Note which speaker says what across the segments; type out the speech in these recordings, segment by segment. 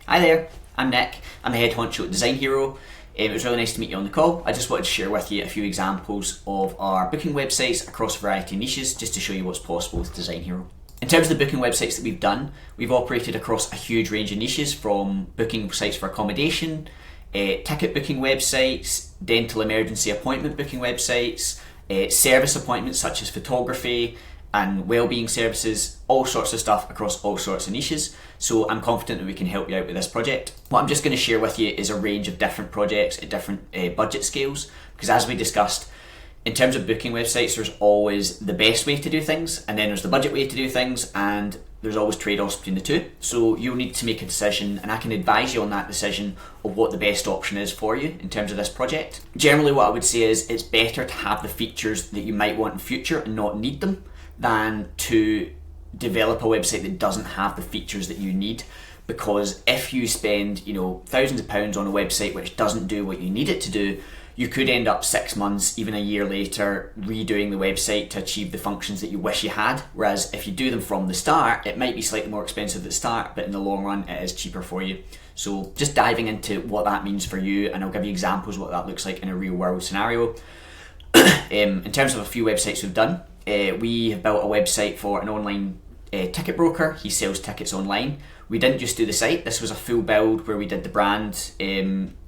Speaker 1: Hi there, I'm Nick. I'm the head honcho at Design Hero. It was really nice to meet you on the call. I just wanted to share with you a few examples of our booking websites across a variety of niches just to show you what's possible with Design Hero. In terms of the booking websites that we've done, we've operated across a huge range of niches, from booking sites for accommodation, ticket booking websites, dental emergency appointment booking websites, service appointments such as photography and wellbeing services, all sorts of stuff across all sorts of niches. So I'm confident that we can help you out with this project. What I'm just going to share with you is a range of different projects at different budget scales, because as we discussed, in terms of booking websites, there's always the best way to do things, and then there's the budget way to do things, and there's always trade-offs between the two. So you'll need to make a decision, and I can advise you on that decision of what the best option is for you in terms of this project. Generally, what I would say is it's better to have the features that you might want in future and not need them, than to develop a website that doesn't have the features that you need. Because if you spend, thousands of pounds on a website which doesn't do what you need it to do, you could end up 6 months, even a year later, redoing the website to achieve the functions that you wish you had. Whereas if you do them from the start, it might be slightly more expensive at the start, but in the long run, it is cheaper for you. So just diving into what that means for you, and I'll give you examples of what that looks like in a real world scenario. In terms of a few websites we've done, we have built a website for an online ticket broker. He sells tickets online. We didn't just do the site. This was a full build where we did the brand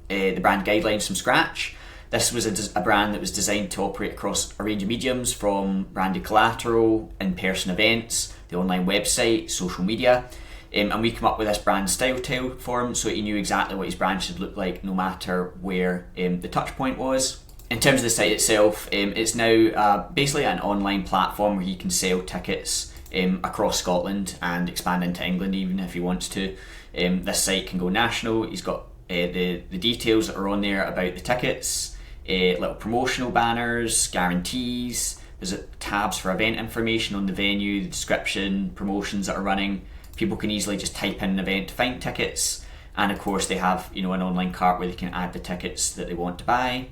Speaker 1: guidelines from scratch. This was a brand that was designed to operate across a range of mediums, from branded collateral, in-person events, the online website, social media. And we come up with this brand style tile for him, so he knew exactly what his brand should look like no matter where the touch point was. In terms of the site itself, it's now basically an online platform where he can sell tickets across Scotland and expand into England even if he wants to. This site can go national. He's got the details that are on there about the tickets, little promotional banners, guarantees. There's tabs for event information on the venue, the description, promotions that are running. People can easily just type in an event to find tickets, and of course they have an online cart where they can add the tickets that they want to buy,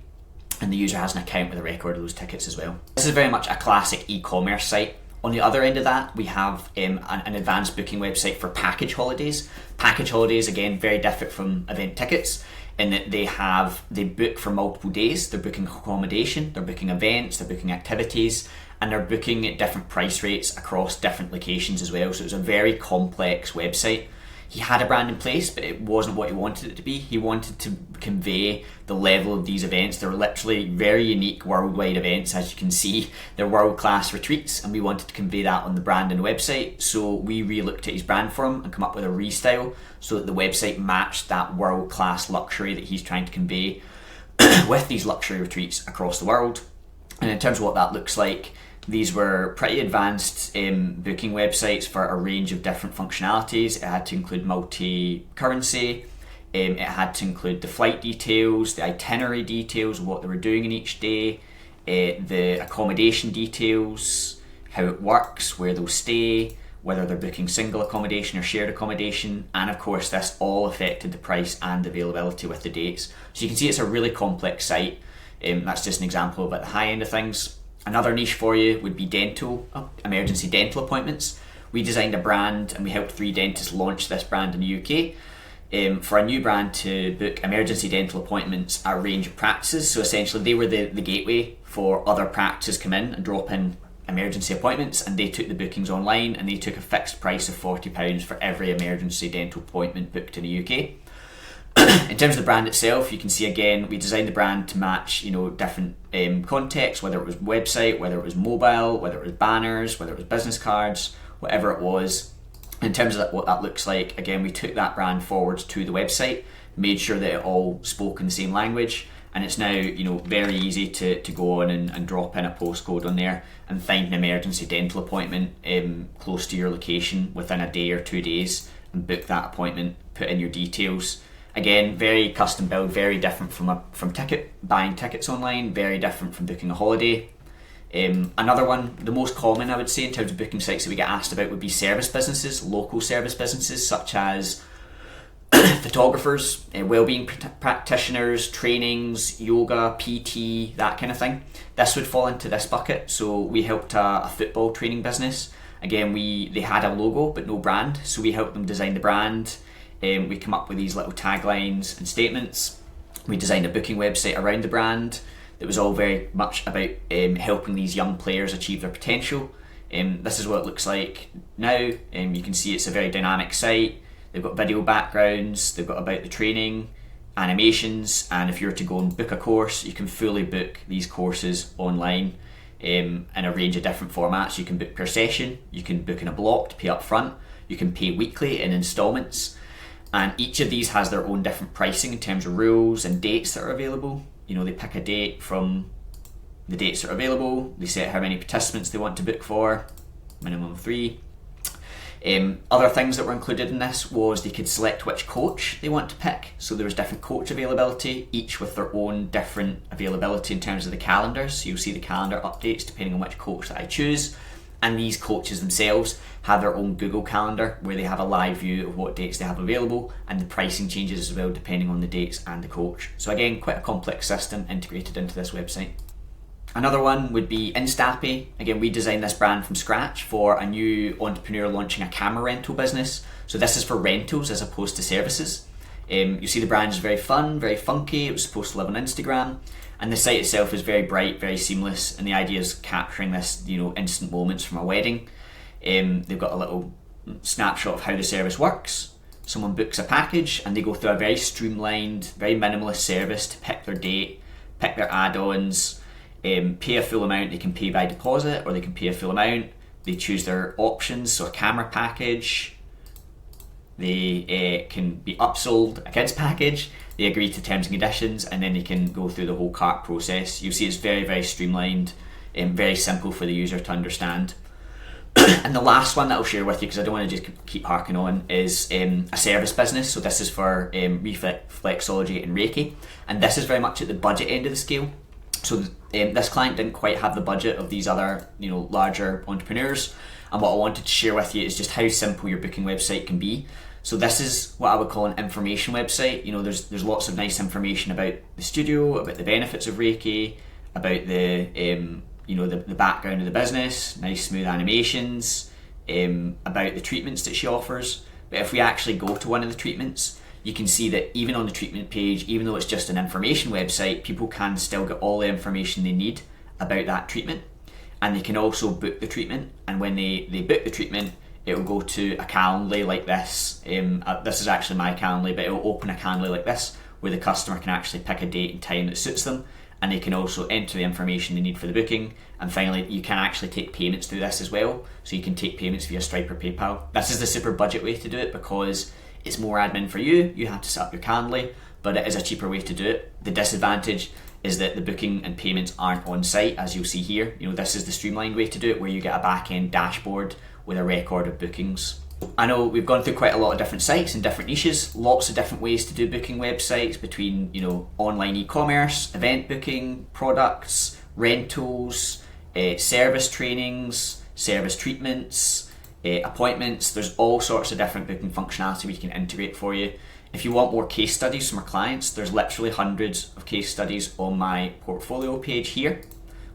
Speaker 1: and the user has an account with a record of those tickets as well. This is very much a classic e-commerce site. On the other end of that, we have an advanced booking website for package holidays. Package holidays, again, very different from event tickets in that they book for multiple days. They're booking accommodation, they're booking events, they're booking activities, and they're booking at different price rates across different locations as well. So it's a very complex website. He had a brand in place, but it wasn't what he wanted it to be. He wanted to convey the level of these events. They're literally very unique worldwide events, as you can see. They're world-class retreats, and we wanted to convey that on the brand and website. So we re-looked at his brand for him and come up with a restyle so that the website matched that world-class luxury that he's trying to convey with these luxury retreats across the world. And in terms of what that looks like, these were pretty advanced booking websites for a range of different functionalities. It had to include multi-currency, it had to include the flight details, the itinerary details, what they were doing in each day, the accommodation details, how it works, where they'll stay, whether they're booking single accommodation or shared accommodation, and of course this all affected the price and availability with the dates. So you can see it's a really complex site. That's just an example of at the high end of things. Another niche for you would be emergency dental appointments. We designed a brand and we helped 3 dentists launch this brand in the UK. For a new brand to book emergency dental appointments at a range of practices. So essentially they were the gateway for other practices come in and drop in emergency appointments, and they took the bookings online and they took a fixed price of £40 for every emergency dental appointment booked in the UK. In terms of the brand itself, you can see again we designed the brand to match different contexts, whether it was website, whether it was mobile, whether it was banners, whether it was business cards, whatever it was. In terms of what that looks like, again we took that brand forward to the website, made sure that it all spoke in the same language, and it's now very easy to go on and drop in a postcode on there and find an emergency dental appointment close to your location within a day or 2 days and book that appointment, put in your details. Again, very custom build, very different from buying tickets online, very different from booking a holiday. Another one, the most common I would say in terms of booking sites that we get asked about would be service businesses, local service businesses such as photographers, wellbeing practitioners, trainings, yoga, PT, that kind of thing. This would fall into this bucket. So we helped a football training business. Again, they had a logo but no brand, so we helped them design the brand. We come up with these little taglines and statements. We designed a booking website around the brand that was all very much about helping these young players achieve their potential. This is what it looks like now. You can see it's a very dynamic site. They've got video backgrounds, they've got about the training, animations, and if you were to go and book a course, you can fully book these courses online in a range of different formats. You can book per session, you can book in a block to pay up front, you can pay weekly in installments, and each of these has their own different pricing in terms of rules and dates that are available. They pick a date from the dates that are available, they set how many participants they want to book for, minimum of 3. Other things that were included in this was they could select which coach they want to pick. So there was different coach availability, each with their own different availability in terms of the calendars. So you'll see the calendar updates depending on which coach that I choose. And these coaches themselves have their own Google Calendar where they have a live view of what dates they have available, and the pricing changes as well depending on the dates and the coach. So again, quite a complex system integrated into this website. Another one would be Instappy. Again, we designed this brand from scratch for a new entrepreneur launching a camera rental business. So this is for rentals as opposed to services. You see the brand is very fun, very funky. It was supposed to live on Instagram. And the site itself is very bright, very seamless. And the idea is capturing this, instant moments from a wedding. They've got a little snapshot of how the service works. Someone books a package and they go through a very streamlined, very minimalist service to pick their date, pick their add-ons, pay a full amount. They can pay by deposit or they can pay a full amount. They choose their options, so a camera package. They can be upsold a kids package. They agree to terms and conditions, and then they can go through the whole cart process. You'll see it's very, very streamlined, very simple for the user to understand. And the last one that I'll share with you, because I don't want to just keep harking on, is a service business. So this is for reflexology and Reiki, and this is very much at the budget end of the scale. So this client didn't quite have the budget of these other, larger entrepreneurs. And what I wanted to share with you is just how simple your booking website can be. So this is what I would call an information website. There's lots of nice information about the studio, about the benefits of Reiki, about the background of the business, nice smooth animations, about the treatments that she offers. But if we actually go to one of the treatments, you can see that even on the treatment page, even though it's just an information website, people can still get all the information they need about that treatment. And they can also book the treatment. And when they book the treatment, it will go to a Calendly like this. This is actually my Calendly, but it will open a Calendly like this where the customer can actually pick a date and time that suits them. And they can also enter the information they need for the booking. And finally, you can actually take payments through this as well. So you can take payments via Stripe or PayPal. This is the super budget way to do it because it's more admin for you. You have to set up your Calendly, but it is a cheaper way to do it. The disadvantage is that the booking and payments aren't on site, as you'll see here. This is the streamlined way to do it, where you get a back-end dashboard with a record of bookings. I know we've gone through quite a lot of different sites and different niches, lots of different ways to do booking websites between, online e-commerce, event booking, products, rentals, service trainings, service treatments, appointments. There's all sorts of different booking functionality we can integrate for you. If you want more case studies from our clients, there's literally hundreds of case studies on my portfolio page here,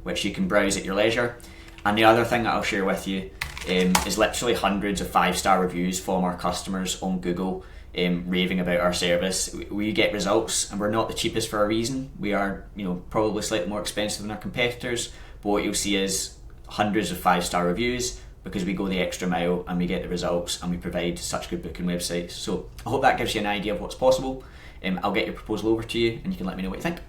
Speaker 1: which you can browse at your leisure. And the other thing that I'll share with you is literally hundreds of 5-star reviews from our customers on Google raving about our service. We get results, and we're not the cheapest for a reason. We are, probably slightly more expensive than our competitors, but what you'll see is hundreds of 5-star reviews, because we go the extra mile and we get the results and we provide such good booking websites. So I hope that gives you an idea of what's possible. I'll get your proposal over to you and you can let me know what you think.